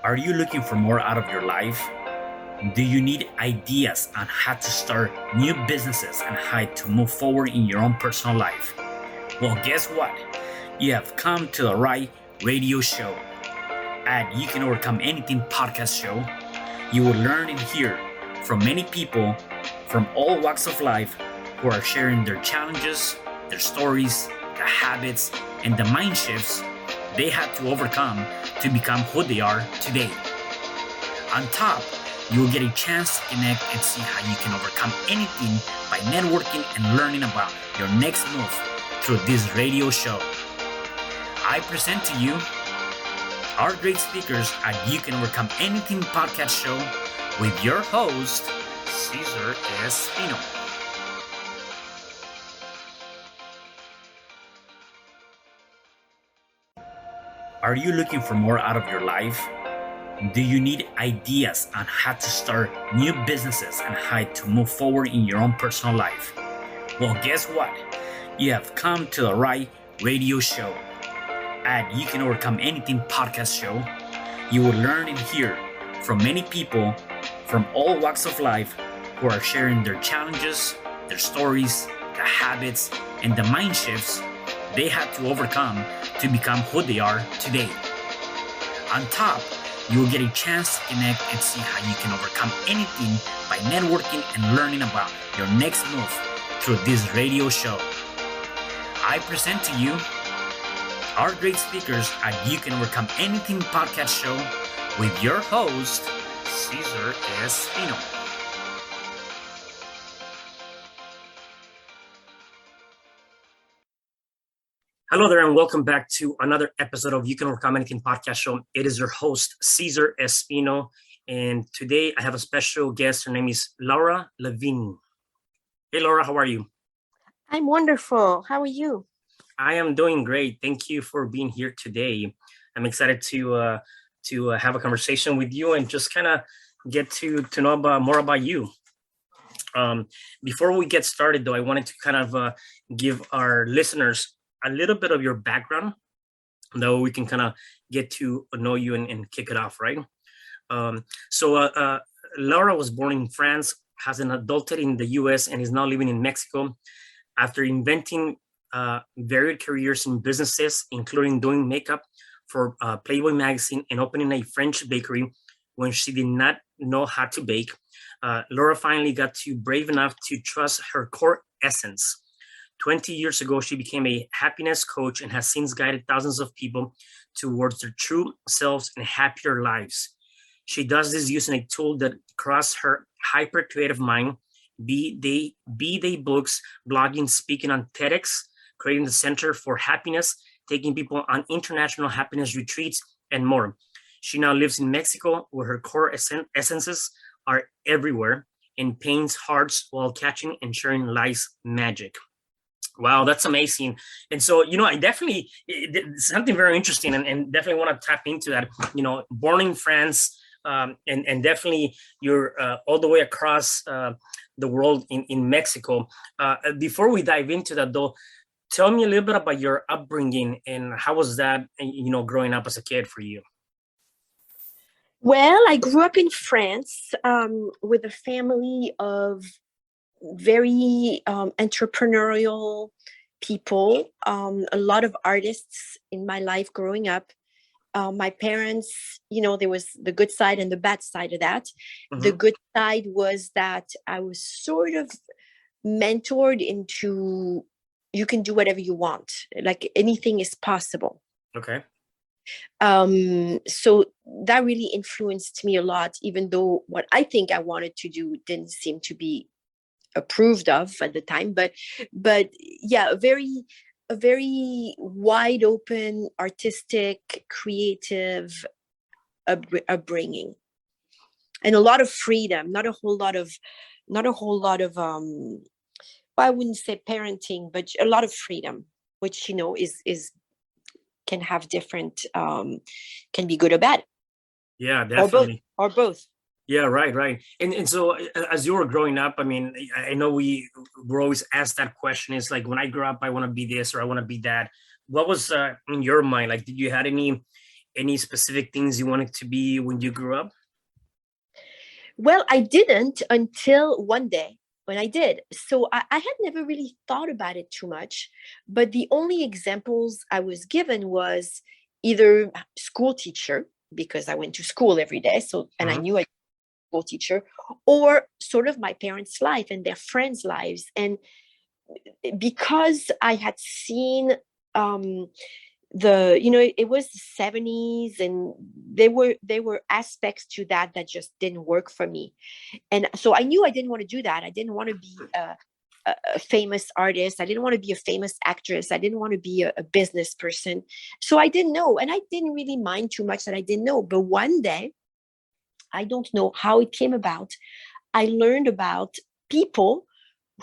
Are you looking for more out of your life? Do you need ideas on how to start new businesses and how to move forward in your own personal life? Well, guess what? You have come to the right radio show. At You Can Overcome Anything podcast show, you will learn and hear from many people from all walks of life who are sharing their challenges, their stories, the habits, and the mind shifts they had to overcome to become who they are today. On top, you will get a chance to connect and see how you can overcome anything by networking and learning about your next move through this radio show. I present to you our great speakers at You Can Overcome Anything podcast show with your host, Cesar Espino. Are you looking for more out of your life? Do you need ideas on how to start new businesses and how to move forward in your own personal life? Well, guess what? You have come to the right radio show. At You Can Overcome Anything podcast show, you will learn and hear from many people from all walks of life who are sharing their challenges, their stories, the habits, and the mind shifts they had to overcome to become who they are today. On top, you will get a chance to connect and see how you can overcome anything by networking and learning about your next move through this radio show. I present to you our great speakers at You Can Overcome Anything podcast show with your host, Cesar Espino. Hello there, and welcome back to another episode of You Can Overcome Anything podcast show. It is your host, Cesar Espino, and today I have a special guest. Her name is Laura Lavigne. Hey, Laura, how are you? I'm wonderful. How are you? I am doing great. Thank you for being here today. I'm excited to have a conversation with you and just kind of get to know more about you. Before we get started, though, I wanted to kind of give our listeners a little bit of your background, though we can kind of get to know you and kick it off, right? Laura was born in France, has an adulthood in the US, and is now living in Mexico. After inventing varied careers in businesses, including doing makeup for Playboy magazine and opening a French bakery when she did not know how to bake, Laura finally got brave enough to trust her core essence. 20 years ago, she became a happiness coach and has since guided thousands of people towards their true selves and happier lives. She does this using a tool that crosses her hyper creative mind, be they books, blogging, speaking on TEDx, creating the Center for Happiness, taking people on international happiness retreats, and more. She now lives in Mexico, where her core essences are everywhere and paints hearts while catching and sharing life's magic. Wow, that's amazing. And so, I definitely, something very interesting and definitely want to tap into that. Born in France, and definitely you're all the way across the world in Mexico. Before we dive into that, though, tell me a little bit about your upbringing and how was that, growing up as a kid for you? Well, I grew up in France with a family of very entrepreneurial people, a lot of artists in my life growing up. My parents, there was the good side and the bad side of that. Mm-hmm. The good side was that I was sort of mentored into, you can do whatever you want, like anything is possible. Okay. So that really influenced me a lot, even though what I think I wanted to do didn't seem to be approved of at the time, but yeah, a very wide open, artistic, creative upbringing, and a lot of freedom. Not a whole lot of well, I wouldn't say parenting, but a lot of freedom, which is can have different, can be good or bad. Yeah, definitely. Or both. Yeah, right. And so as you were growing up, I mean, I know we're always asked that question. It's like, when I grow up, I want to be this or I want to be that. What was in your mind? Like, did you had any any specific things you wanted to be when you grew up? Well, I didn't until one day when I did. So I had never really thought about it too much, but the only examples I was given was either school teacher, because I went to school every day. So, and I Mhm. knew I was a school teacher, or sort of my parents' life and their friends' lives. And because I had seen um, it was the 70s, and there were aspects to that just didn't work for me. And so I knew I didn't want to do that. I didn't want to be a famous artist. I didn't want to be a famous actress. I didn't want to be a business person. So I didn't know, and I didn't really mind too much that I didn't know. But one day, I don't know how it came about, I learned about people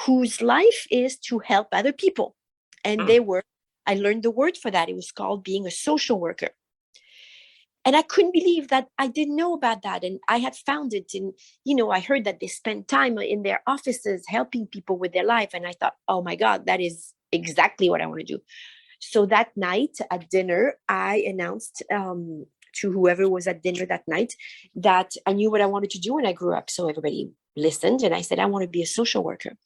whose life is to help other people. And Hmm. I learned the word for that. It was called being a social worker. And I couldn't believe that I didn't know about that. And I had found it in, I heard that they spend time in their offices helping people with their life. And I thought, oh my God, that is exactly what I want to do. So that night at dinner, I announced to whoever was at dinner that night that I knew what I wanted to do when I grew up. So everybody listened, and I said, I want to be a social worker.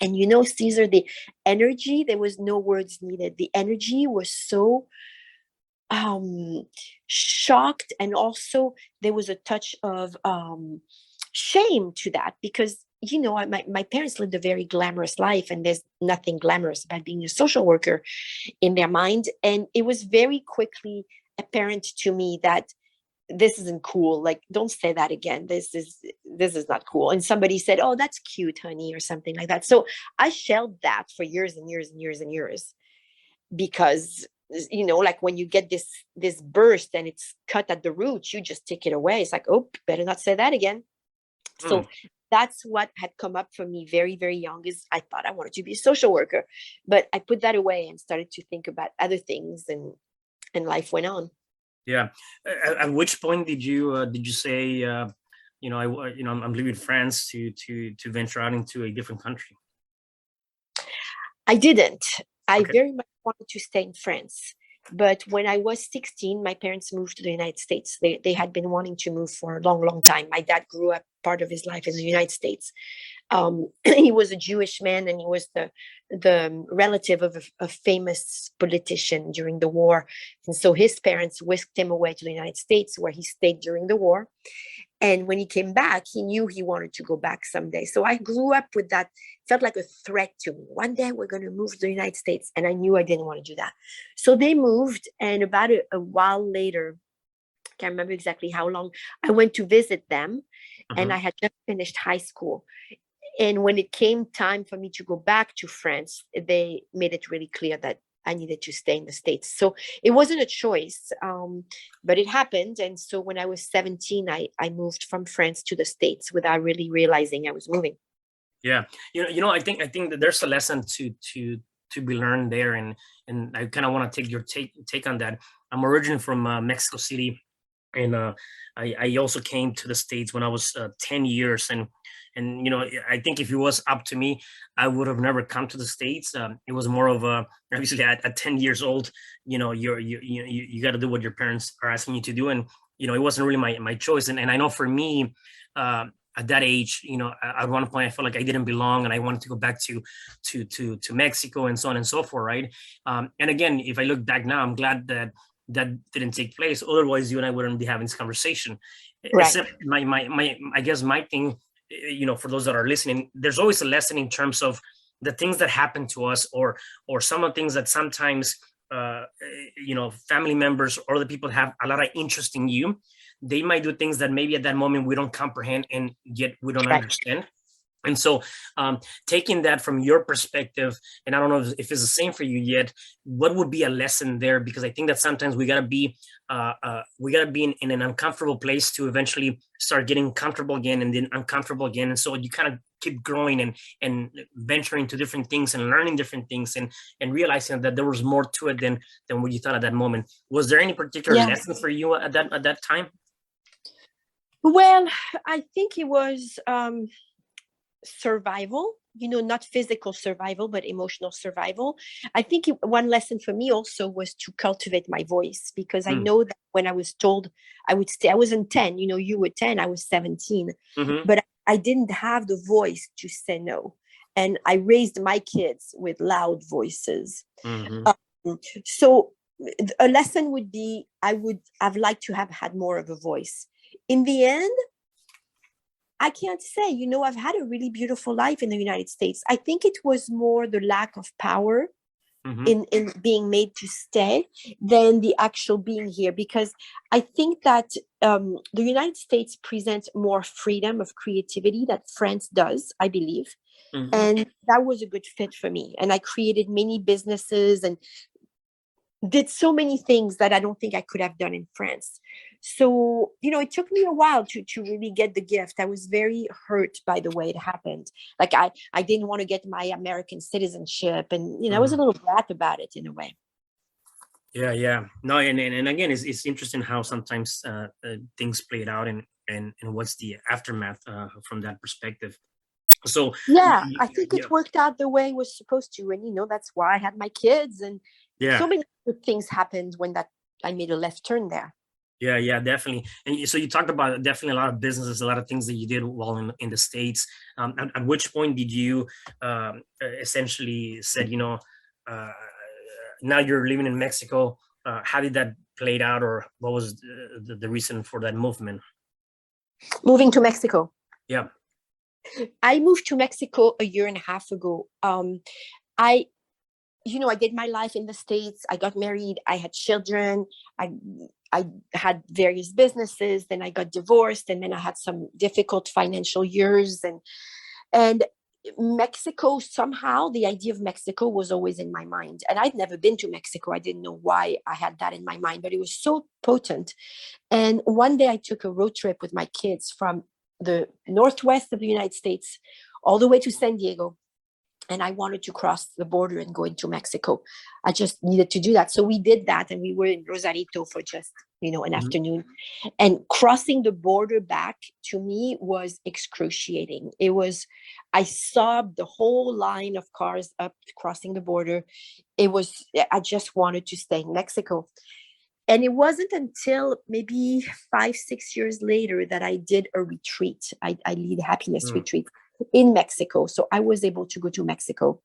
And Caesar, the energy, there was no words needed. The energy was so shocked, and also there was a touch of shame to that, because my parents lived a very glamorous life, and there's nothing glamorous about being a social worker in their mind. And it was very quickly apparent to me that this isn't cool. Like, don't say that again. This is not cool. And somebody said, oh, that's cute, honey, or something like that. So I shelved that for years and years and years and years, because like when you get this burst and it's cut at the root, you just take it away. It's like, oh, better not say that again. Hmm. So that's what had come up for me very, very young, is I thought I wanted to be a social worker, but I put that away and started to think about other things, and life went on. Yeah. At which point did you say, I'm leaving France to venture out into a different country? I didn't. I Okay. very much wanted to stay in France. But when I was 16, my parents moved to the United States. They had been wanting to move for a long, long time. My dad grew up part of his life in the United States. He was a Jewish man, and he was the relative of a famous politician during the war. And so his parents whisked him away to the United States, where he stayed during the war. And when he came back, he knew he wanted to go back someday. So I grew up with that. It felt like a threat to me. One day we're going to move to the United States. And I knew I didn't want to do that. So they moved. And about a while later, I can't remember exactly how long, I went to visit them. And Mhm. I had just finished high school. And when it came time for me to go back to France, they made it really clear that I needed to stay in the States. So it wasn't a choice, but it happened. And so when I was 17, I moved from France to the States without really realizing I was moving. Yeah. I think that there's a lesson to be learned there, and I kind of want to take your take on that. I'm originally from Mexico City, and I also came to the States when I was 10 years, and I think if it was up to me, I would have never come to the States. It was more of a, obviously at 10 years old, you got to do what your parents are asking you to do, and it wasn't really my choice. And I know for me, at that age, at one point I felt like I didn't belong, and I wanted to go back to Mexico, and so on and so forth, right? And again, if I look back now, I'm glad that didn't take place. Otherwise, you and I wouldn't be having this conversation. Right. Except my I guess my thing, for those that are listening, there's always a lesson in terms of the things that happen to us, or some of the things that sometimes family members or other people have a lot of interest in you. They might do things that maybe at that moment we don't comprehend, and yet we don't Right. understand. And so, taking that from your perspective, and I don't know if it's the same for you yet, what would be a lesson there? Because I think that sometimes we gotta be in an uncomfortable place to eventually start getting comfortable again, and then uncomfortable again. And so you kind of keep growing and venturing to different things and learning different things, and realizing that there was more to it than what you thought at that moment. Was there any particular Yeah. lesson for you at that time? Well, I think it was survival. not physical survival, but emotional survival. I think one lesson for me also was to cultivate my voice, because I Mm. know that when I was told I would stay, I wasn't 10, you were 10, I was 17, Mm-hmm. but I didn't have the voice to say no. And I raised my kids with loud voices. Mm-hmm. So a lesson would be, I would have liked to have had more of a voice. In the end, I can't say, I've had a really beautiful life in the United States. I think it was more the lack of power Mm-hmm. in being made to stay than the actual being here, because I think that the United States presents more freedom of creativity that France does, I believe. Mm-hmm. And that was a good fit for me. And I created many businesses and did so many things that I don't think I could have done in France. So, it took me a while to really get the gift. I was very hurt by the way it happened. Like I didn't want to get my American citizenship, and I was a little brat about it in a way. Yeah. No, and again, it's interesting how sometimes things played out, and what's the aftermath from that perspective. So Yeah, I think yeah, it worked out the way it was supposed to. And, that's why I had my kids, and yeah, so many good things happened when I made a left turn there. yeah, definitely. And so you talked about definitely a lot of businesses, a lot of things that you did while in the States. At which point did you essentially said, uh, now you're living in Mexico? How did that played out, or what was the reason for that movement? Moving to Mexico. Yeah. I moved to Mexico a year and a half ago. I I did my life in the States. I got married. I had children. I had various businesses. Then I got divorced, and then I had some difficult financial years. And Mexico, somehow, the idea of Mexico was always in my mind. And I'd never been to Mexico. I didn't know why I had that in my mind, but it was so potent. And one day I took a road trip with my kids from the northwest of the United States all the way to San Diego. And I wanted to cross the border and go into Mexico. I just needed to do that. So we did that, and we were in Rosarito for just, an Mhm. afternoon. And crossing the border back to me was excruciating. I saw the whole line of cars up crossing the border. I just wanted to stay in Mexico. And it wasn't until maybe 5, 6 years later that I did a retreat. I lead happiness Mm. retreat in Mexico. So I was able to go to Mexico,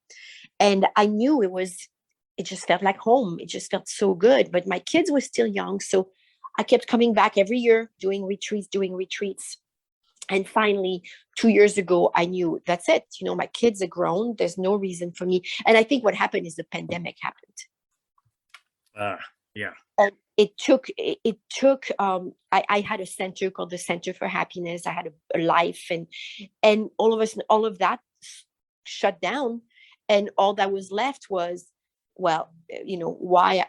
and I knew it just felt like home. It just felt so good, but my kids were still young. So I kept coming back every year, doing retreats. And finally, 2 years ago, I knew that's it. My kids are grown. There's no reason for me. And I think what happened is the pandemic happened. Yeah. And I had a center called the Center for Happiness. I had a life, and all of that shut down, and all that was left was, well,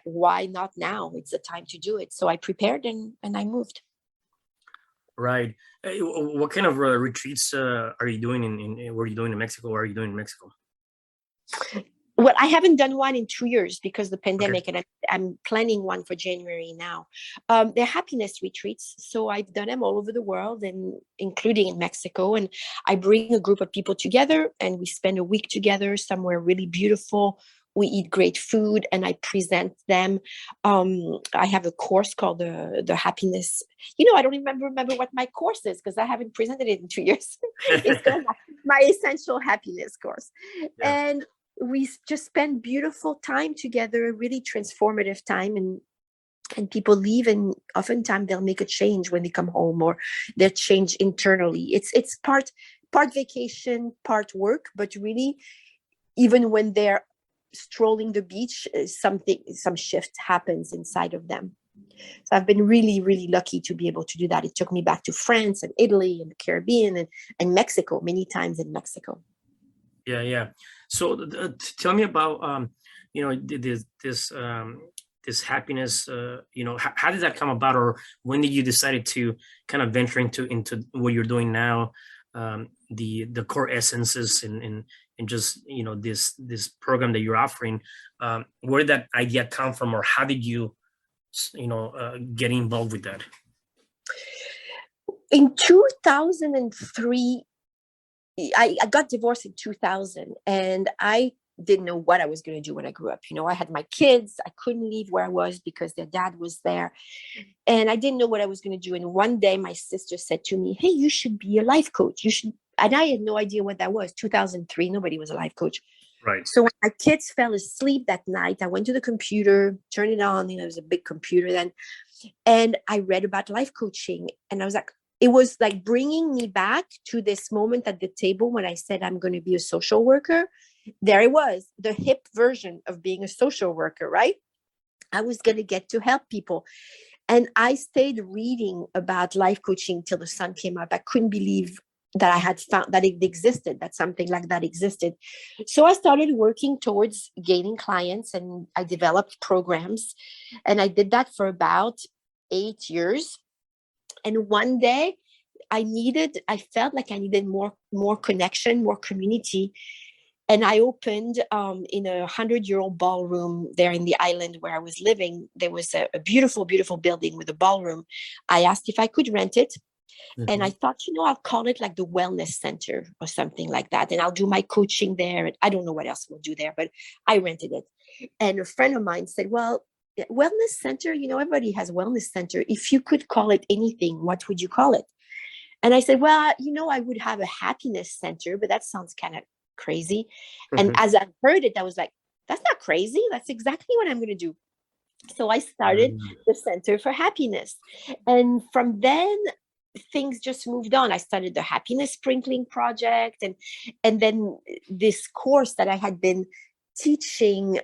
why not now? It's the time to do it. So I prepared, and I moved. Right. What kind of retreats are you doing were you doing in Mexico? Or are you doing in Mexico? Well, I haven't done one in 2 years because the Okay. pandemic, and I'm planning one for January now. They're happiness retreats, so I've done them all over the world, and including in Mexico. And I bring a group of people together, and we spend a week together somewhere really beautiful. We eat great food, and I present them. I have a course called the happiness. I don't even remember what my course is because I haven't presented it in 2 years. It's called my essential happiness course, Yeah. and we just spend beautiful time together, a really transformative time, and people leave, and oftentimes they'll make a change when they come home, or they'll change internally. It's part vacation, part work, but really, even when they're strolling the beach, some shift happens inside of them. So I've been really, really lucky to be able to do that. It took me back to France and Italy and the Caribbean, and Mexico, many times in Mexico. Yeah. So tell me about this happiness. How did that come about, or when did you decided to kind of venture into what you're doing now, the core essences and just this program that you're offering? Where did that idea come from, or how did you get involved with that? In 2003, I got divorced in 2000, and I didn't know what I was going to do when I grew up. I had my kids. I couldn't leave where I was because their dad was there. And I didn't know what I was going to do. And one day my sister said to me, hey, you should be a life coach. You should. And I had no idea what that was. 2003, nobody was a life coach. Right. So when my kids fell asleep that night, I went to the computer, turned it on. It was a big computer then. And I read about life coaching. And I was like, it was like bringing me back to this moment at the table when I said, I'm going to be a social worker. There it was, the hip version of being a social worker, right? I was going to get to help people. And I stayed reading about life coaching till the sun came up. I couldn't believe that I had found that it existed, that something like that existed. So I started working towards gaining clients, and I developed programs. And I did that for about 8 years. And one day I felt like I needed more connection, more community. And I opened in a 100-year-old ballroom there in the island where I was living. There was a beautiful, beautiful building with a ballroom. I asked if I could rent it. And I thought, I'll call it like the wellness center or something like that. And I'll do my coaching there. And I don't know what else we'll do there, but I rented it. And a friend of mine said, well, wellness center, everybody has a wellness center. If you could call it anything, what would you call it? And I said, well, I would have a happiness center, but that sounds kind of crazy. And as I heard it, I was like, that's not crazy. That's exactly what I'm going to do. So I started the Center for Happiness. And from then, things just moved on. I started the Happiness Sprinkling Project. And then this course that I had been teaching,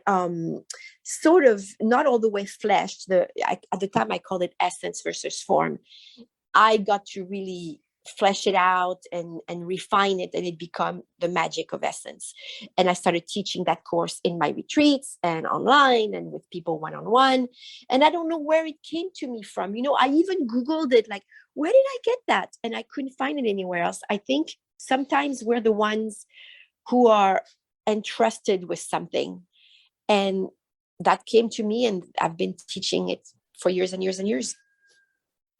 sort of not all the way fleshed. At the time, I called it essence versus form. I got to really flesh it out and refine it, and it became the magic of essence. And I started teaching that course in my retreats and online and with people one-on-one. And I don't know where it came to me from. I even Googled it, like, where did I get that? And I couldn't find it anywhere else. I think sometimes we're the ones who are entrusted with something. And that came to me, and I've been teaching it for years and years and years.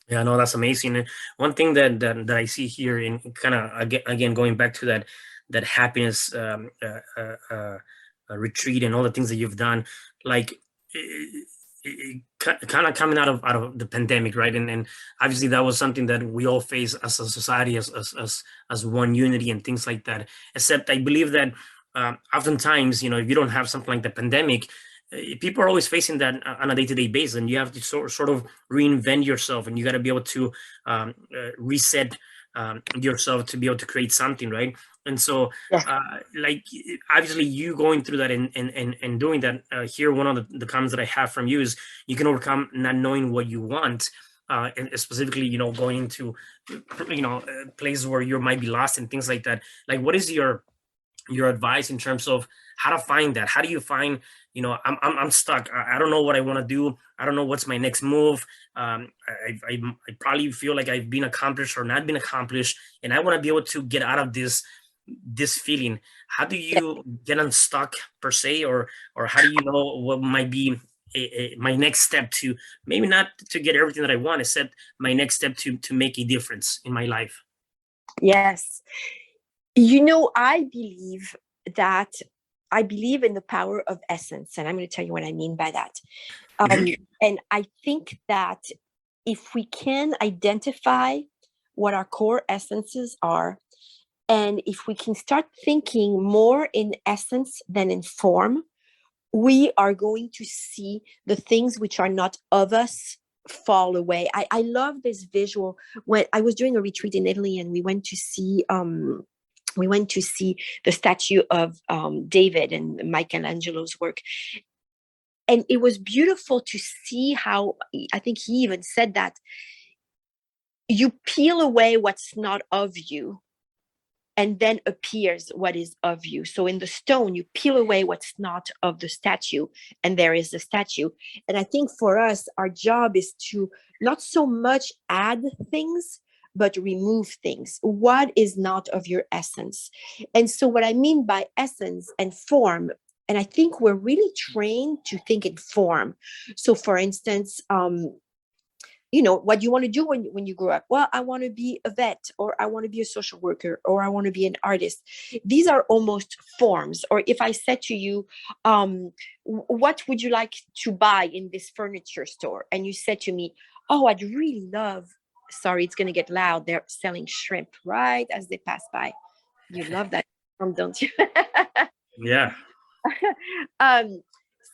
Yeah, no, that's amazing. And one thing that I see here, in kind of again going back to that happiness retreat and all the things that you've done, like kind of coming out of the pandemic, right? And obviously that was something that we all face as a society, as one unity and things like that. Except I believe that oftentimes, if you don't have something like the pandemic, people are always facing that on a day-to-day basis, and you have to sort of reinvent yourself, and you got to be able to reset yourself to be able to create something, right? And so like obviously you going through that and doing that, here one of the comments that I have from you is you can overcome not knowing what you want, and specifically going into places where you might be lost and things like that. Like, what is your advice in terms of how to find that? How do you find, I'm stuck. I don't know what I want to do. I don't know what's my next move. I probably feel like I've been accomplished or not been accomplished, and I want to be able to get out of this feeling. How do you get unstuck per se, or how do you know what might be my next step to, maybe not to get everything that I want, except my next step to make a difference in my life? Yes. I believe in the power of essence, and I'm going to tell you what I mean by that. And I think that if we can identify what our core essences are, and if we can start thinking more in essence than in form, we are going to see the things which are not of us fall away. I love this visual. When I was doing a retreat in Italy, and we went to see the statue of David and Michelangelo's work. And it was beautiful to see how, I think he even said that, you peel away what's not of you, and then appears what is of you. So in the stone, you peel away what's not of the statue, and there is the statue. And I think for us, our job is to not so much add things, but remove things. What is not of your essence? And so what I mean by essence and form, and I think we're really trained to think in form. So for instance, what you want to do when you grow up. Well, I want to be a vet, or I want to be a social worker, or I want to be an artist. These are almost forms. Or if I said to you, what would you like to buy in this furniture store? And you said to me, oh, I'd really love, sorry, it's going to get loud. They're selling shrimp right as they pass by. You love that, don't you? Yeah. um,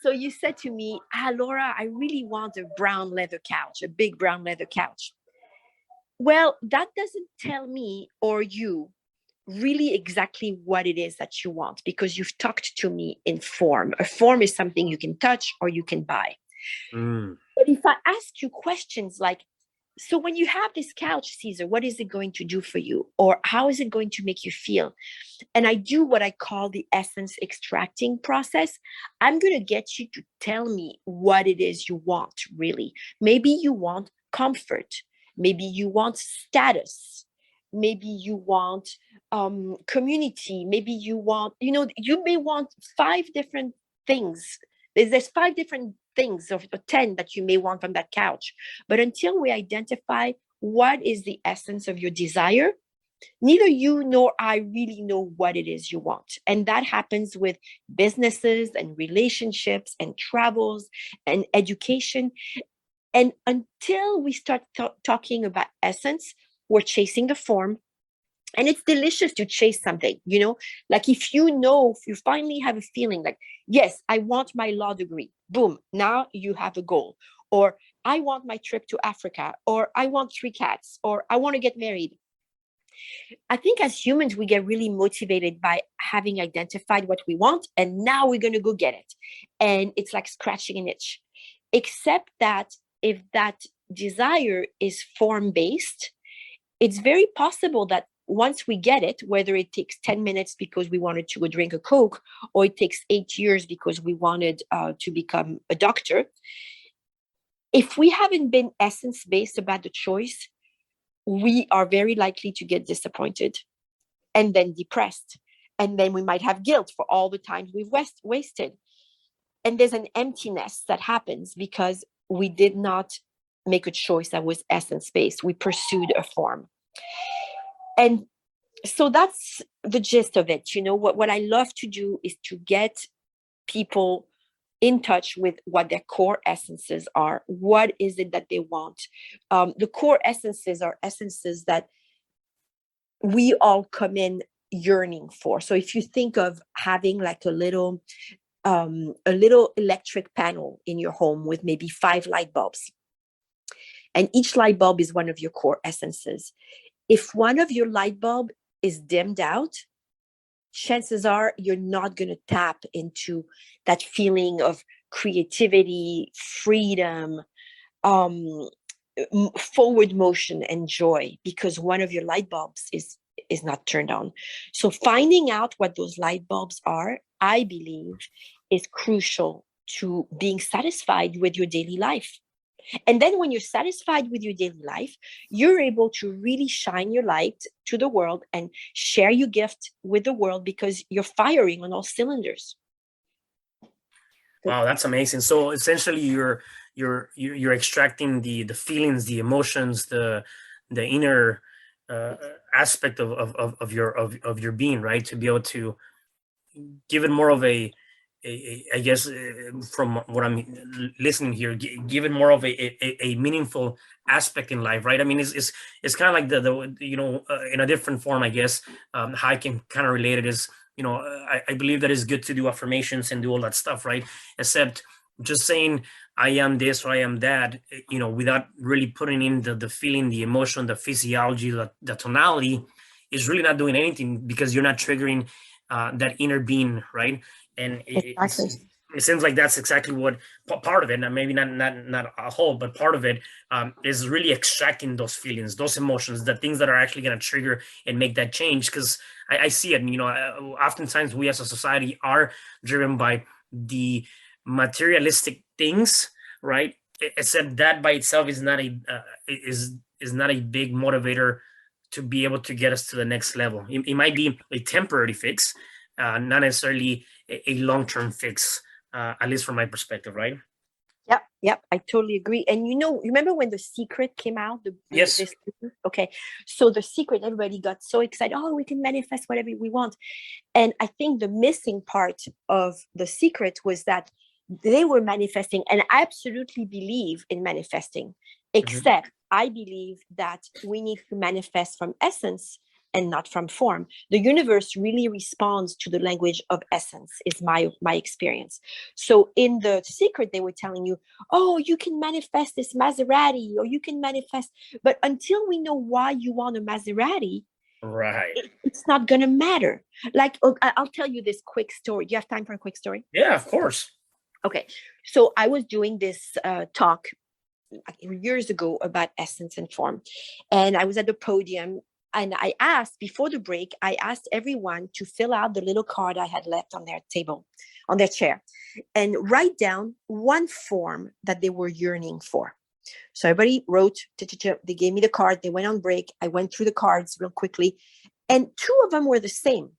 so you said to me, Laura, I really want a brown leather couch, a big brown leather couch. Well, that doesn't tell me or you really exactly what it is that you want, because you've talked to me in form. A form is something you can touch or you can buy. But if I ask you questions like, so when you have this couch, Caesar, what is it going to do for you? Or how is it going to make you feel? And I do what I call the essence extracting process. I'm going to get you to tell me what it is you want, really. Maybe you want comfort. Maybe you want status. Maybe you want community. Maybe you want, you may want 5 different things. There's 5 different things, or 10 that you may want from that couch. But until we identify what is the essence of your desire, neither you nor I really know what it is you want. And that happens with businesses and relationships and travels and education. And until we start talking about essence, we're chasing the form. And it's delicious to chase something, like if you finally have a feeling like, yes, I want my law degree. Boom. Now you have a goal. Or I want my trip to Africa, or I want 3 cats, or I want to get married. I think as humans, we get really motivated by having identified what we want, and now we're going to go get it. And it's like scratching an itch. Except that if that desire is form-based, it's very possible that once we get it, whether it takes 10 minutes because we wanted to go drink a Coke, or it takes 8 years because we wanted to become a doctor, if we haven't been essence-based about the choice, we are very likely to get disappointed and then depressed. And then we might have guilt for all the times we've wasted. And there's an emptiness that happens because we did not make a choice that was essence-based. We pursued a form. And so that's the gist of it. What I love to do is to get people in touch with what their core essences are. What is it that they want? The core essences are essences that we all come in yearning for. So if you think of having like a little electric panel in your home with maybe 5 light bulbs, and each light bulb is one of your core essences. If one of your light bulb is dimmed out, chances are you're not going to tap into that feeling of creativity, freedom, forward motion, and joy, because one of your light bulbs is not turned on. So finding out what those light bulbs are, I believe, is crucial to being satisfied with your daily life. And then when you're satisfied with your daily life, you're able to really shine your light to the world and share your gift with the world, because you're firing on all cylinders. Wow, that's amazing. So essentially you're extracting the feelings, the emotions, the inner aspect of your being, right? To be able to give it more of I guess from what I'm listening here, give it more of a meaningful aspect in life, right? I mean, it's kind of like the in a different form, I guess. How I can kind of relate it is, I believe that it's good to do affirmations and do all that stuff, right? Except just saying I am this or I am that, without really putting in the feeling, the emotion, the physiology, the tonality, is really not doing anything, because you're not triggering that inner being, right? And Exactly. it seems like that's exactly what part of it, and maybe not a whole, but part of it is really extracting those feelings, those emotions, the things that are actually going to trigger and make that change. Because I see it, oftentimes we as a society are driven by the materialistic things, right? Except that by itself is not a big motivator to be able to get us to the next level. It might be a temporary fix, not necessarily a long-term fix, at least from my perspective, right? Yep, I totally agree. And you remember when The Secret came out? Yes. This okay. So The Secret, everybody got so excited. Oh, we can manifest whatever we want. And I think the missing part of The Secret was that they were manifesting, and I absolutely believe in manifesting, Mhm. except I believe that we need to manifest from essence and not from form. The universe really responds to the language of essence, is my experience. So in The Secret, they were telling you, oh, you can manifest this Maserati, or you can manifest, but until we know why you want a Maserati, Right. it's not going to matter. Like, I'll tell you this quick story. Do you have time for a quick story? Yeah, of course. Okay. So I was doing this talk years ago about essence and form. And I was at the podium, and I asked, before the break, I asked everyone to fill out the little card I had left on their table, on their chair, and write down one form that they were yearning for. So everybody wrote, they gave me the card, they went on break. I went through the cards real quickly, and two of them were the same.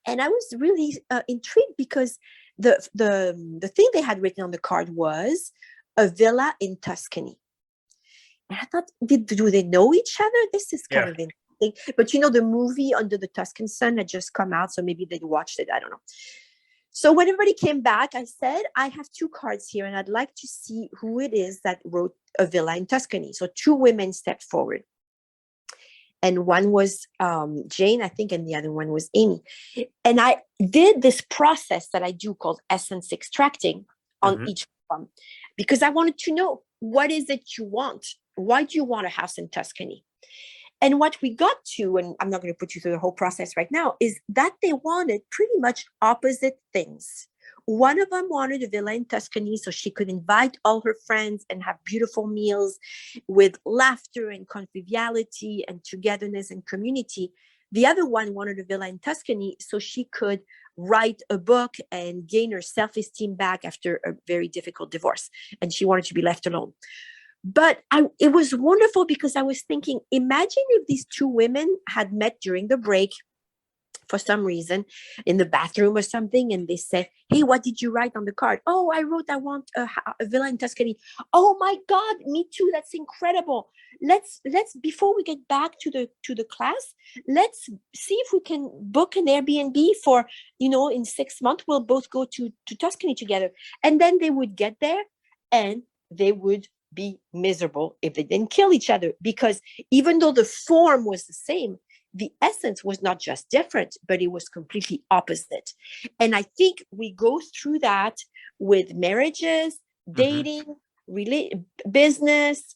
And I was really intrigued because the thing they had written on the card was a villa in Tuscany. And I thought, do they know each other? This is kind Yeah. of interesting. But the movie Under the Tuscan Sun had just come out, so maybe they watched it. I don't know. So when everybody came back, I said, I have two cards here, and I'd like to see who it is that wrote a villa in Tuscany. So two women stepped forward. And one was Jane, I think, and the other one was Amy. And I did this process that I do called essence extracting on Mhm. each one, because I wanted to know, what is it you want? Why do you want a house in Tuscany? And what we got to, and I'm not going to put you through the whole process right now, is that they wanted pretty much opposite things. One of them wanted a villa in Tuscany so she could invite all her friends and have beautiful meals with laughter and conviviality and togetherness and community. The other one wanted a villa in Tuscany so she could write a book and gain her self-esteem back after a very difficult divorce. And she wanted to be left alone. But it was wonderful because I was thinking, imagine if these two women had met during the break for some reason in the bathroom or something, and they said, hey, what did you write on the card? Oh, I wrote, I want a villa in Tuscany. Oh my God, me too. That's incredible. Let's before we get back to the class, let's see if we can book an Airbnb for, in 6 months, we'll both go to Tuscany together. And then they would get there, and they would be miserable if they didn't kill each other, because even though the form was the same, the essence was not just different, but it was completely opposite. And I think we go through that with marriages, Mhm. dating, business.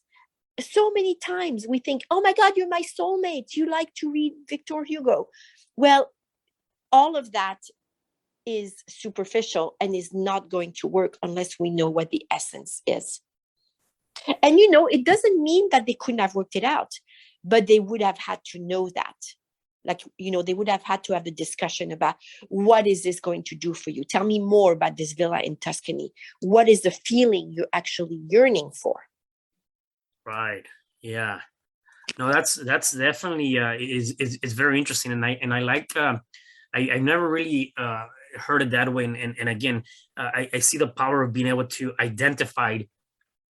So many times we think, oh my God, you're my soulmate. You like to read Victor Hugo. Well, all of that is superficial and is not going to work unless we know what the essence is. And it doesn't mean that they couldn't have worked it out, but they would have had to know that. Like, they would have had to have the discussion about, what is this going to do for you? Tell me more about this villa in Tuscany. What is the feeling you're actually yearning for? Right. Yeah. No, that's definitely is very interesting, and I like I never really heard it that way, and again, I see the power of being able to identify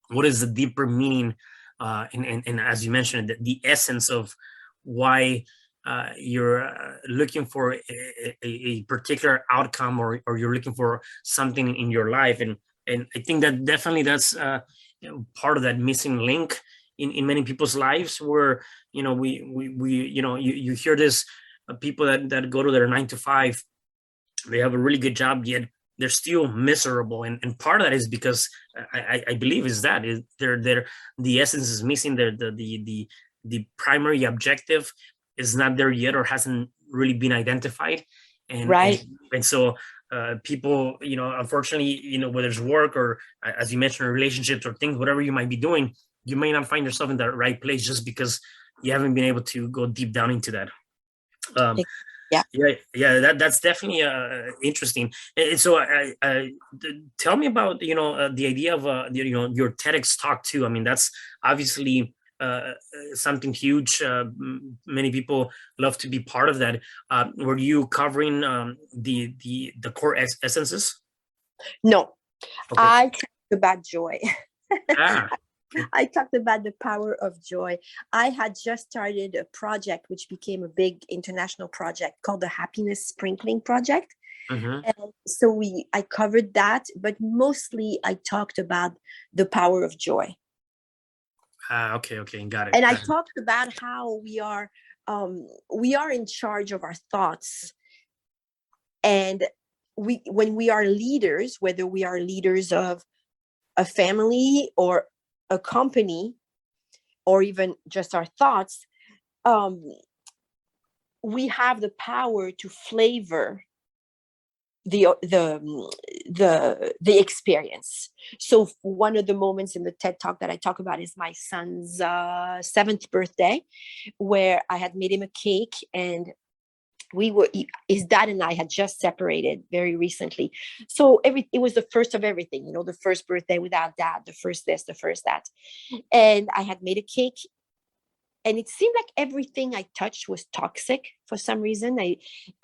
what is the deeper meaning, and as you mentioned, the essence of why you're looking for a particular outcome, or you're looking for something in your life, and I think that definitely that's part of that missing link in many people's lives, where we you hear this, people that go to their 9 to 5, they have a really good job, yet they're still miserable, and part of that is because I believe is that is they're the essence is missing, the primary objective is not there yet, or hasn't really been identified, and and Right. and so people, unfortunately, whether it's work or, as you mentioned, relationships or things, whatever you might be doing, you may not find yourself in the right place just because you haven't been able to go deep down into that. um, Yeah. yeah, that's definitely interesting. And so, tell me about the idea of your TEDx talk too. I mean, that's obviously something huge. Many people love to be part of that. Were you covering the core essences? No, Okay. I about joy. Ah, okay. I talked about the power of joy. I had just started a project which became a big international project called the Happiness Sprinkling Project. Mm-hmm. And so I covered that, but mostly I talked about the power of joy. Ah, okay, okay, got it. And I Got it. talked about how we are in charge of our thoughts. And when we are leaders, whether we are leaders of a family or a company, or even just our thoughts, we have the power to flavor the experience. So one of the moments in the TED talk that I talk about is my son's 7th birthday, where I had made him a cake, and his dad and I had just separated very recently. So it was the first of everything, the first birthday without dad, the first this, the first that. And I had made a cake, and it seemed like everything I touched was toxic for some reason. I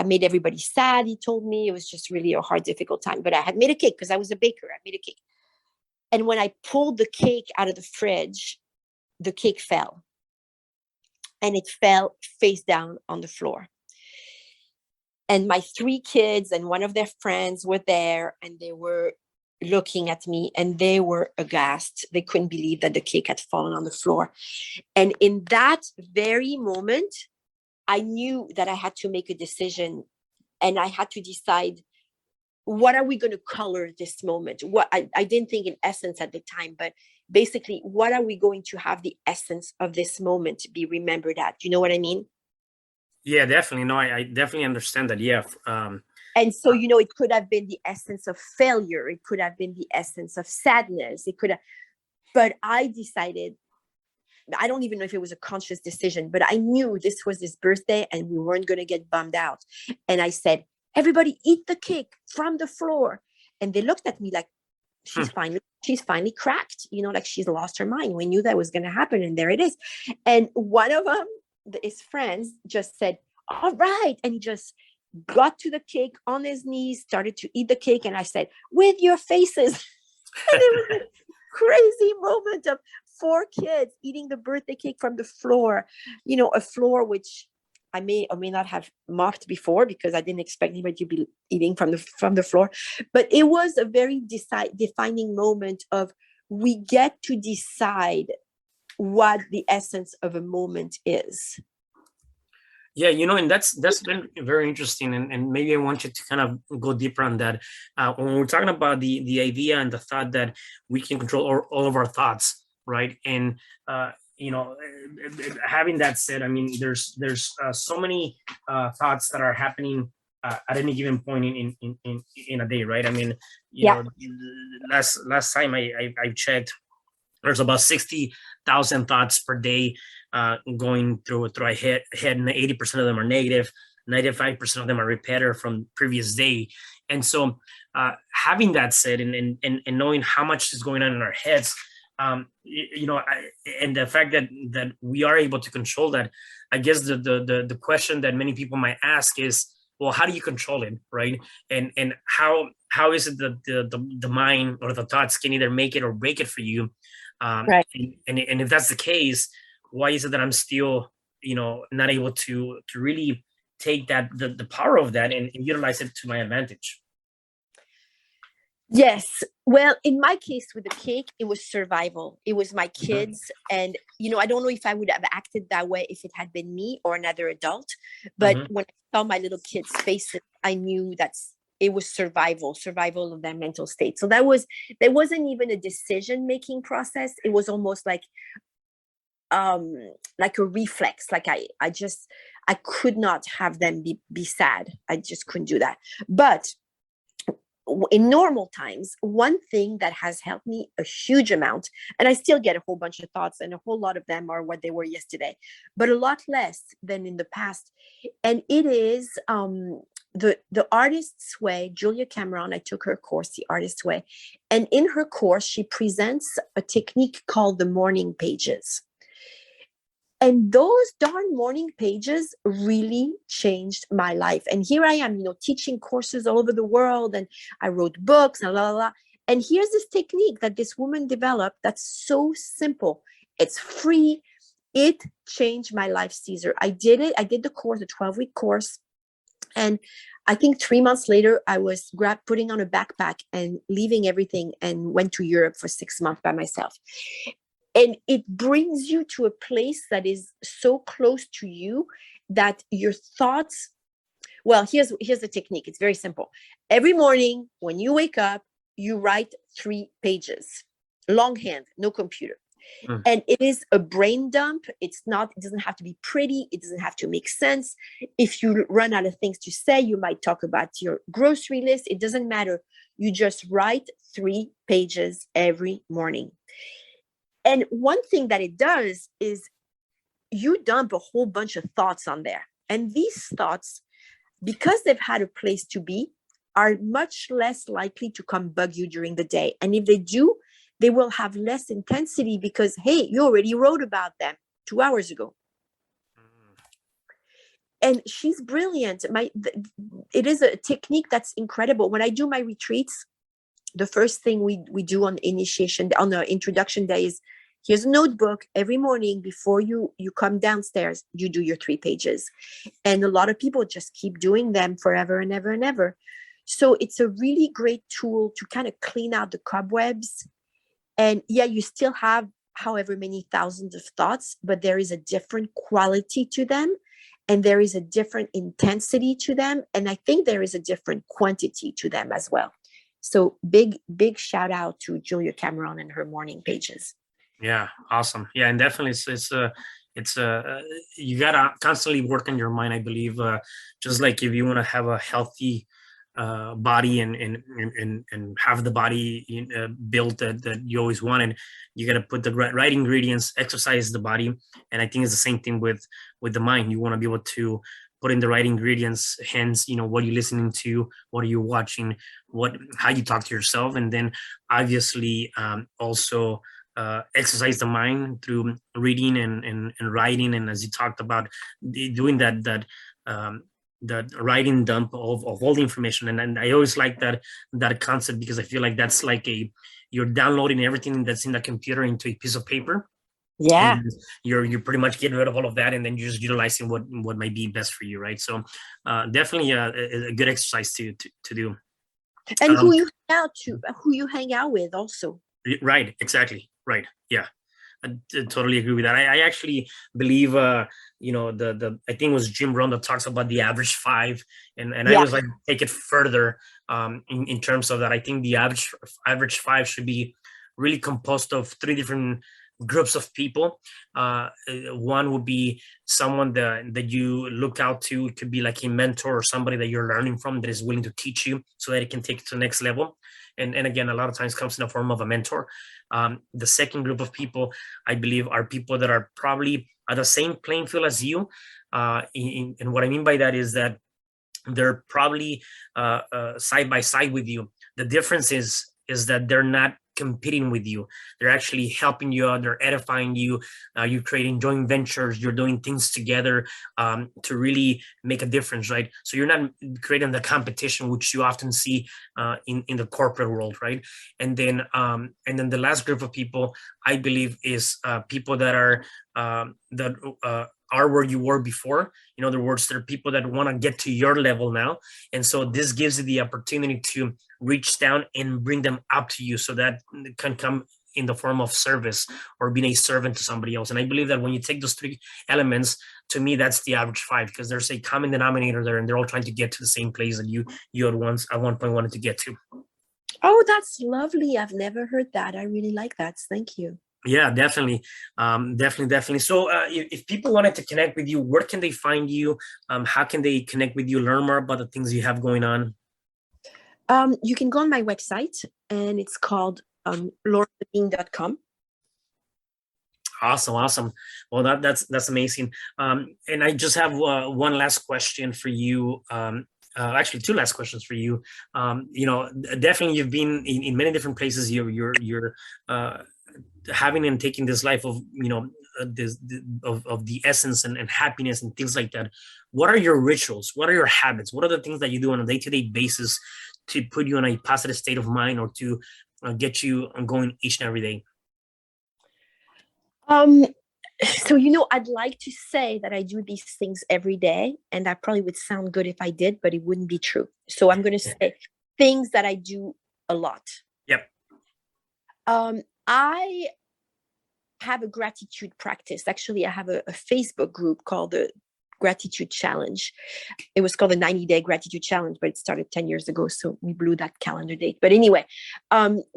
made everybody sad. He told me it was just really a hard, difficult time. But I had made a cake because I was a baker. I made a cake. And when I pulled the cake out of the fridge, the cake fell. And it fell face down on the floor. And my 3 kids and one of their friends were there, and they were looking at me, and they were aghast. They couldn't believe that the cake had fallen on the floor. And in that very moment, I knew that I had to make a decision, and I had to decide, what are we going to color this moment? What I didn't think in essence at the time, but basically, what are we going to have the essence of this moment be remembered at? Do you know what I mean? Yeah, definitely. No, I definitely understand that. Yeah. And so, it could have been the essence of failure. It could have been the essence of sadness. But I decided, I don't even know if it was a conscious decision, but I knew this was his birthday and we weren't going to get bummed out. And I said, everybody eat the cake from the floor. And they looked at me like, she's finally cracked, like she's lost her mind. We knew that was going to happen. And there it is. And one of them, his friends, just said, all right. And he just got to the cake on his knees, started to eat the cake. And I said, with your faces. And it was a crazy moment of 4 kids eating the birthday cake from the floor, a floor which I may or may not have mopped before, because I didn't expect anybody to be eating from the floor. But it was a very defining moment of, we get to decide what the essence of a moment is. Yeah, and that's been very interesting, and maybe I want you to kind of go deeper on that. When we're talking about the idea and the thought that we can control all of our thoughts, right? And having that said, I mean, there's so many thoughts that are happening at any given point in a day, right? I mean, last time I checked, there's about 60,000 thoughts per day going through my head, and 80% of them are negative. 95% of them are repetitive from previous day. And so having that said, and knowing how much is going on in our heads, and the fact that we are able to control that, I guess the question that many people might ask is, well, how do you control it, right? And how is it that the mind or the thoughts can either make it or break it for you? Right. And if that's the case, why is it that I'm still, not able to really take that the power of that and utilize it to my advantage? Yes. Well, in my case with the cake, it was survival. It was my kids. And, I don't know if I would have acted that way if it had been me or another adult. But when I saw my little kids' faces, I knew that it was survival of their mental state. So there wasn't even a decision-making process. It was almost like a reflex. Like I could not have them be sad. I just couldn't do that. But in normal times, one thing that has helped me a huge amount, and I still get a whole bunch of thoughts, and a whole lot of them are what they were yesterday, but a lot less than in the past. And it is the Artist's Way. Julia Cameron, I took her course, The Artist's Way. And in her course, she presents a technique called the morning pages. And those darn morning pages really changed my life. And here I am, teaching courses all over the world. And I wrote books and blah, blah, blah. And here's this technique that this woman developed that's so simple. It's free. It changed my life, Caesar. I did it. I did the course, a 12-week course. And I think 3 months later, I was putting on a backpack and leaving everything and went to Europe for 6 months by myself. And it brings you to a place that is so close to you that your thoughts, well, here's the technique. It's very simple. Every morning when you wake up, you write 3 pages, longhand, no computer. And it is a brain dump. It doesn't have to be pretty. It doesn't have to make sense. If you run out of things to say, you might talk about your grocery list. It doesn't matter. You just write 3 pages every morning. And one thing that it does is you dump a whole bunch of thoughts on there. And these thoughts, because they've had a place to be, are much less likely to come bug you during the day. And if they do, they will have less intensity because, hey, you already wrote about them 2 hours ago. And she's brilliant. It is a technique that's incredible. When I do my retreats, the first thing we do on the introduction day is, here's a notebook. Every morning before you come downstairs, you do your 3 pages. And a lot of people just keep doing them forever and ever and ever. So it's a really great tool to kind of clean out the cobwebs. And yeah, you still have however many thousands of thoughts, but there is a different quality to them. And there is a different intensity to them. And I think there is a different quantity to them as well. So big shout out to Julia Cameron and her morning pages. Yeah, awesome. Yeah, and definitely it's you gotta constantly work on your mind, I believe. Just like if you want to have a healthy body and have the body built that you always want, and you got to put the right ingredients, exercise the body. And I think it's the same thing with the mind. You want to be able to put in the right ingredients, hence, what are you listening to, what are you watching, how you talk to yourself, and then obviously also exercise the mind through reading and writing. And as you talked about, doing that writing dump of all the information. And I always like that concept, because I feel like that's like you're downloading everything that's in the computer into a piece of paper. Yeah. And you're pretty much getting rid of all of that, and then you're just utilizing what might be best for you, right? So definitely a good exercise to do. And who you hang out with also. Right, exactly. Right. Yeah. I totally agree with that. I actually believe, I think it was Jim Rohn that talks about the average 5, and I always like take it further in terms of that. I think the average 5 should be really composed of 3 different groups of people. One would be someone that you look out to. It could be like a mentor or somebody that you're learning from that is willing to teach you so that it can take it to the next level. And again, a lot of times comes in the form of a mentor. The second group of people, I believe, are people that are probably at the same playing field as you. And what I mean by that is that they're probably side by side with you. The difference is that they're not competing with you. They're actually helping you out. They're edifying you. You're creating joint ventures. You're doing things together to really make a difference, right? So you're not creating the competition, which you often see in the corporate world, right? And then the last group of people, I believe, is people that are where you were before. In other words, there are people that want to get to your level now. And so this gives you the opportunity to reach down and bring them up to you, so that can come in the form of service or being a servant to somebody else. And I believe that when you take those 3 elements, to me, that's the average 5, because there's a common denominator there, and they're all trying to get to the same place that you at one point wanted to get to. Oh, that's lovely. I've never heard that. I really like that. Thank you. Yeah, definitely. Definitely. So if people wanted to connect with you, where can they find you? How can they connect with you, learn more about the things you have going on? You can go on my website, and it's called lauralavigne.com. Awesome. Well, that's amazing. And I just have one last question for you. Actually, 2 last questions for you. Definitely you've been in many different places. You're having and taking this life of of the essence and happiness and things like that. What are your rituals? What are your habits? What are the things that you do on a day-to-day basis to put you in a positive state of mind, or to get you going each and every day? So, I'd like to say that I do these things every day, and that probably would sound good if I did, but it wouldn't be true. So I'm going to say things that I do a lot. Yep. I have a gratitude practice. Actually, I have a Facebook group called the Gratitude Challenge. It was called the 90-day Gratitude Challenge, but it started 10 years ago, so we blew that calendar date. But anyway,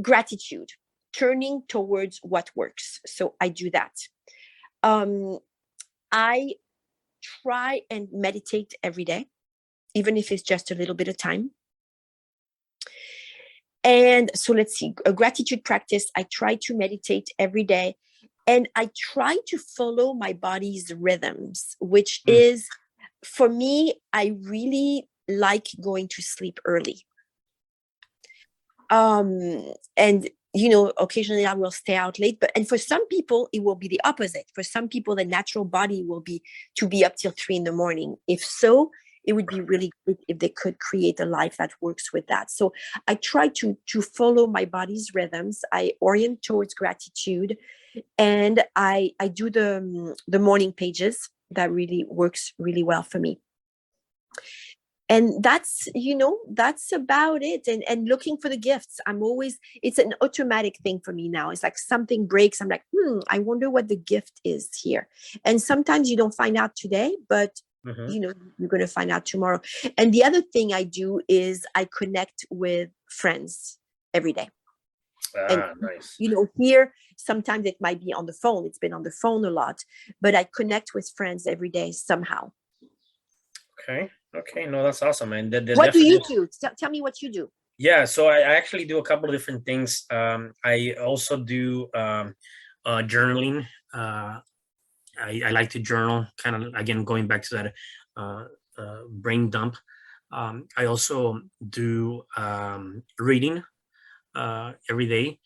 gratitude, turning towards what works. So I do that. I try and meditate every day, even if it's just a little bit of time. And so let's see, a gratitude practice. I try to meditate every day, and I try to follow my body's rhythms, which is, for me, I really like going to sleep early. And occasionally I will stay out late, and for some people it will be the opposite. For some people, the natural body will be to be up till 3 a.m. If so, it would be really good if they could create a life that works with that. So I try to follow my body's rhythms. I orient towards gratitude, and I do the morning pages. That really works really well for me. And that's about it. And looking for the gifts. It's an automatic thing for me now. It's like something breaks, I'm like, I wonder what the gift is here. And sometimes you don't find out today, but you're going to find out tomorrow. And the other thing I do is I connect with friends every day. Nice. Here, sometimes it might be on the phone. It's been on the phone a lot, but I connect with friends every day somehow. Okay. No, that's awesome, man. What do you do? Tell me what you do. Yeah, so I actually do a couple of different things. I also do journaling. I like to journal, kind of, again, going back to that brain dump. I also do reading every day.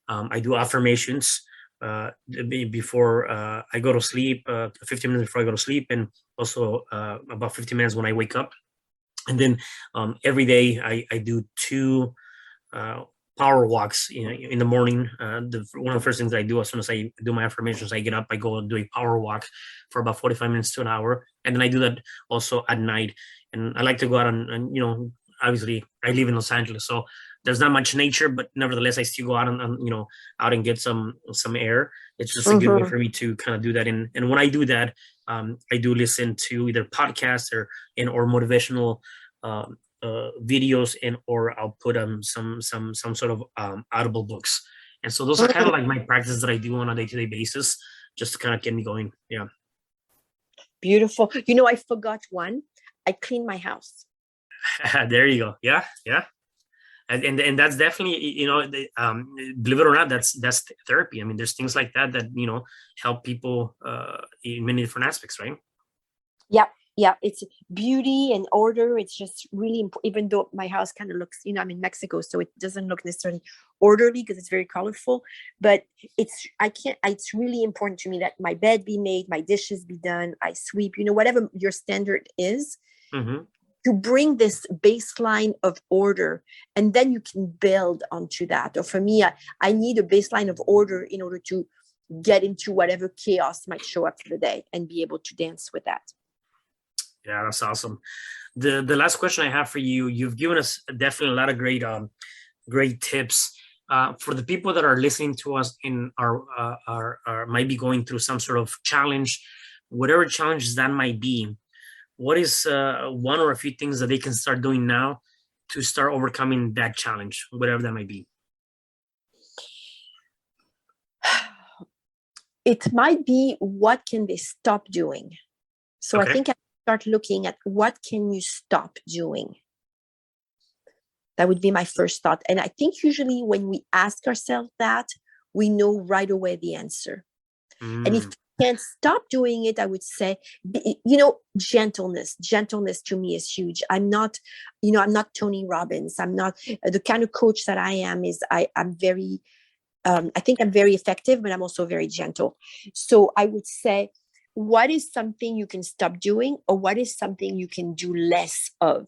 I do affirmations before I go to sleep, 15 minutes before I go to sleep, and also about 15 minutes when I wake up. And then every day I do 2 power walks in the morning. One of the first things I do as soon as I do my affirmations, I get up, I go and do a power walk for about 45 minutes to an hour. And then I do that also at night. And I like to go out and obviously I live in Los Angeles, so there's not much nature, but nevertheless, I still go out and out and get some air. It's just a good way for me to kind of do that. And when I do that, I do listen to either podcasts or motivational videos, or I'll put some sort of audible books. And so those are kind of like my practices that I do on a day-to-day basis, just to kind of get me going. Yeah. Beautiful. I forgot one. I clean my house. There you go. Yeah. And that's definitely, believe it or not, that's therapy. I mean, there's things like that help people in many different aspects, right? Yeah, it's beauty and order. It's just really important, even though my house kind of looks, I'm in Mexico, so it doesn't look necessarily orderly because it's very colorful, but it's really important to me that my bed be made, my dishes be done, I sweep, whatever your standard is, to bring this baseline of order, and then you can build onto that. Or for me, I need a baseline of order in order to get into whatever chaos might show up for the day and be able to dance with that. Yeah, that's awesome. The last question I have for you, you've given us definitely a lot of great tips for the people that are listening to us in our might be going through some sort of challenge, whatever challenges that might be. What is one or a few things that they can start doing now to start overcoming that challenge, whatever that might be? It might be, what can they stop doing? So I think I start looking at what can you stop doing. That would be my first thought. And I think usually when we ask ourselves that, we know right away the answer. And if you can't stop doing it, I would say, gentleness to me is huge. I'm not Tony Robbins. I'm not the kind of coach that I am. I'm very, I think I'm very effective, but I'm also very gentle. So I would say, what is something you can stop doing, or what is something you can do less of?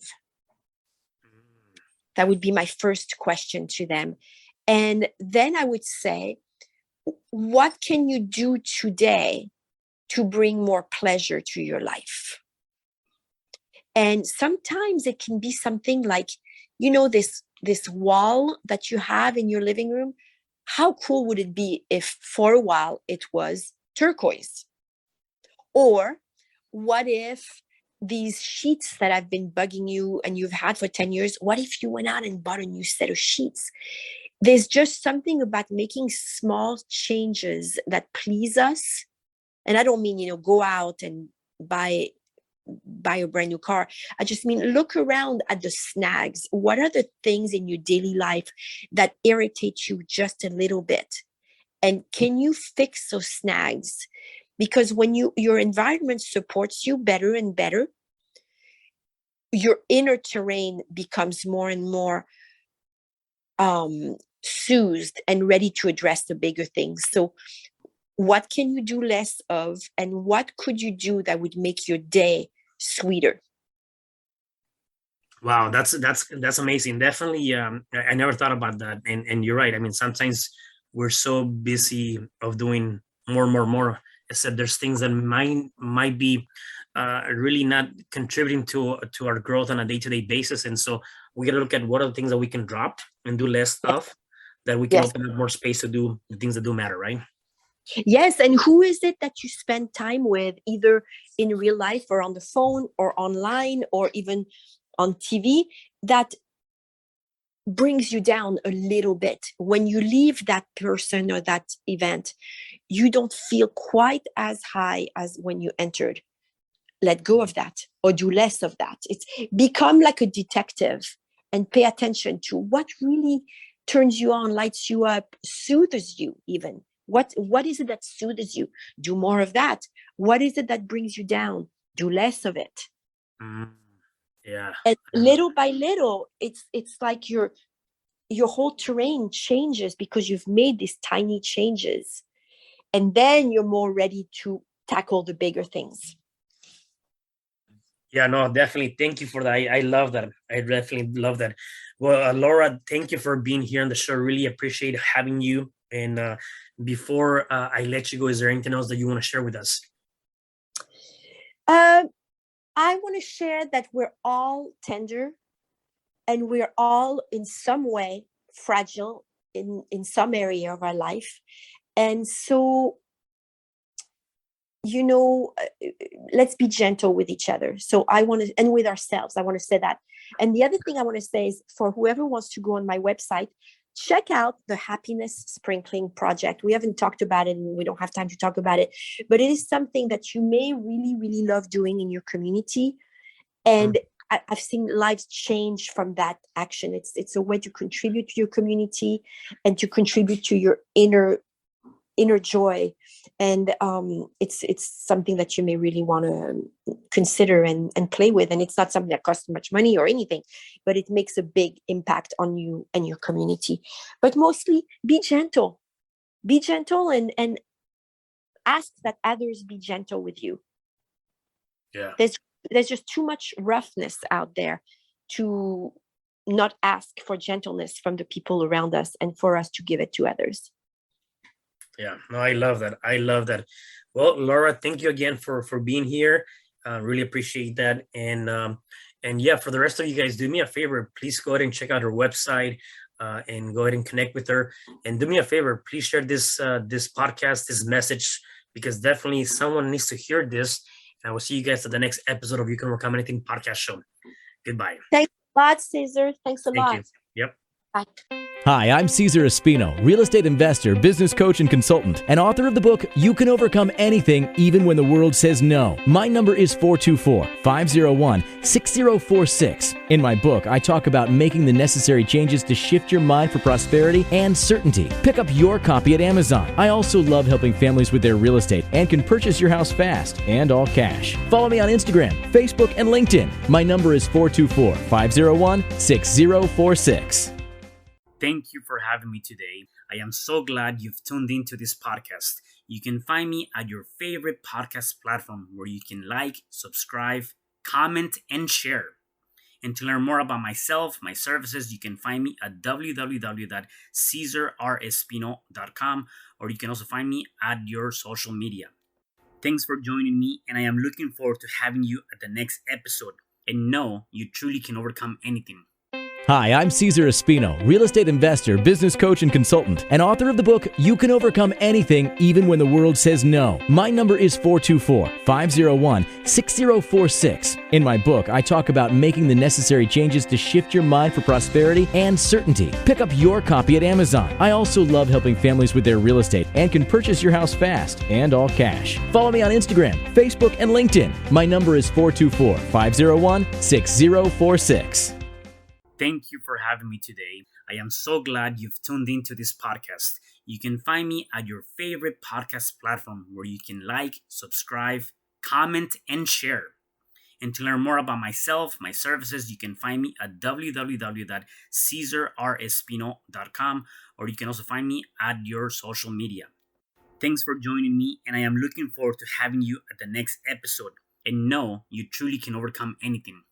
That would be my first question to them. And then I would say, what can you do today to bring more pleasure to your life? And sometimes it can be something like, this wall that you have in your living room. How cool would it be if for a while it was turquoise? Or what if these sheets that have been bugging you and you've had for 10 years, what if you went out and bought a new set of sheets? There's just something about making small changes that please us. And I don't mean, go out and buy a brand new car. I just mean, look around at the snags. What are the things in your daily life that irritate you just a little bit? And can you fix those snags? Because when your environment supports you better and better, your inner terrain becomes more and more soothed and ready to address the bigger things. So what can you do less of, and what could you do that would make your day sweeter? Wow, that's amazing. Definitely, I never thought about that, and you're right. I mean, sometimes we're so busy of doing more. Except there's things that might be really not contributing to our growth on a day-to-day basis, and so we got to look at what are the things that we can drop and do less of, that we can Yes. open up more space to do the things that do matter, right? Yes. And who is it that you spend time with, either in real life or on the phone or online or even on TV, that brings you down a little bit? When you leave that person or that event, you don't feel quite as high as when you entered. Let go of that, or do less of that. It's become like a detective and pay attention to what really turns you on, lights you up, soothes you even. What is it that soothes you? Do more of that. What is it that brings you down? Do less of it. Mm, yeah. And little by little, it's like your whole terrain changes because you've made these tiny changes, and then you're more ready to tackle the bigger things. Yeah, no, definitely. Thank you for that. I love that. I definitely love that. Well, Laura, thank you for being here on the show. Really appreciate having you. And before I let you go, is there anything else that you want to share with us? I want to share that we're all tender, and we're all in some way fragile in some area of our life. And so, let's be gentle with each other. So I want to, and with ourselves, I want to say that. And the other thing I want to say is, for whoever wants to go on my website, check out the Happiness Sprinkling Project. We haven't talked about it and we don't have time to talk about it, but it is something that you may really, really love doing in your community. And I've seen lives change from that action. It's a way to contribute to your community and to contribute to your inner joy. And it's something that you may really want to consider and play with. And it's not something that costs much money or anything, but it makes a big impact on you and your community. But mostly be gentle, and ask that others be gentle with you. Yeah. There's just too much roughness out there to not ask for gentleness from the people around us, and for us to give it to others. Yeah, no, I love that. I love that. Well, Laura, thank you again for being here. Really appreciate that. And yeah, for the rest of you guys, do me a favor. Please go ahead and check out her website and go ahead and connect with her. And do me a favor, please share this podcast, this message, because definitely someone needs to hear this. And I will see you guys at the next episode of You Can Overcome Anything podcast show. Goodbye. Thanks a lot, Cesar. Thanks a Thank lot. you. Yep. Bye. Hi, I'm Cesar Espino, real estate investor, business coach, and consultant, and author of the book, You Can Overcome Anything, Even When the World Says No. My number is 424-501-6046. In my book, I talk about making the necessary changes to shift your mind for prosperity and certainty. Pick up your copy at Amazon. I also love helping families with their real estate and can purchase your house fast and all cash. Follow me on Instagram, Facebook, and LinkedIn. My number is 424-501-6046. Thank you for having me today. I am so glad you've tuned into this podcast. You can find me at your favorite podcast platform where you can like, subscribe, comment, and share. And to learn more about myself, my services, you can find me at www.cesarrespino.com, or you can also find me at your social media. Thanks for joining me, and I am looking forward to having you at the next episode. And know you truly can overcome anything. Hi, I'm Cesar Espino, real estate investor, business coach, and consultant, and author of the book, You Can Overcome Anything, Even When the World Says No. My number is 424-501-6046. In my book, I talk about making the necessary changes to shift your mind for prosperity and certainty. Pick up your copy at Amazon. I also love helping families with their real estate and can purchase your house fast and all cash. Follow me on Instagram, Facebook, and LinkedIn. My number is 424-501-6046. Thank you for having me today. I am so glad you've tuned into this podcast. You can find me at your favorite podcast platform where you can like, subscribe, comment, and share. And to learn more about myself, my services, you can find me at www.cesarrespino.com, or you can also find me at your social media. Thanks for joining me, and I am looking forward to having you at the next episode. And know you truly can overcome anything.